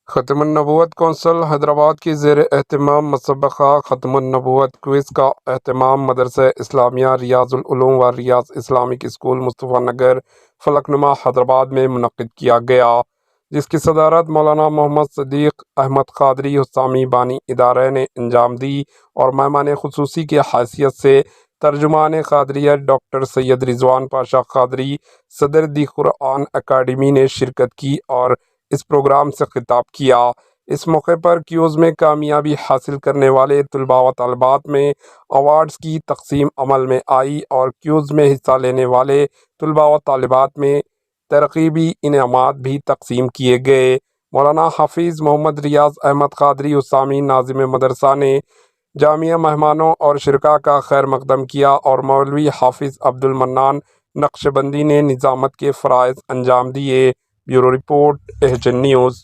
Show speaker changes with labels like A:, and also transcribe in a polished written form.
A: ختم النبوت کونسل حیدرآباد کی زیر اہتمام مسابقہ ختم النبوت کوئز کا اہتمام مدرسہ اسلامیہ ریاض العلوم و ریاض اسلامک اسکول مصطفیٰ نگر فلک نما حیدرآباد میں منعقد کیا گیا، جس کی صدارت مولانا محمد صدیق احمد قادری حسامی بانی ادارہ نے انجام دی اور مہمان خصوصی کی حیثیت سے ترجمان قادریہ ڈاکٹر سید رضوان پاشا قادری صدر دی قرآن اکیڈمی نے شرکت کی اور اس پروگرام سے خطاب کیا۔ اس موقع پر کیوز میں کامیابی حاصل کرنے والے طلباء و طالبات میں ایوارڈز کی تقسیم عمل میں آئی اور کیوز میں حصہ لینے والے طلباء و طالبات میں ترغیبی انعامات بھی تقسیم کیے گئے۔ مولانا حافظ محمد ریاض احمد قادری حسامی ناظم مدرسہ نے جامعہ مہمانوں اور شرکاء کا خیر مقدم کیا اور مولوی حافظ عبد المنان نقشبندی نے نظامت کے فرائض انجام دیے۔ Bureau report H N news.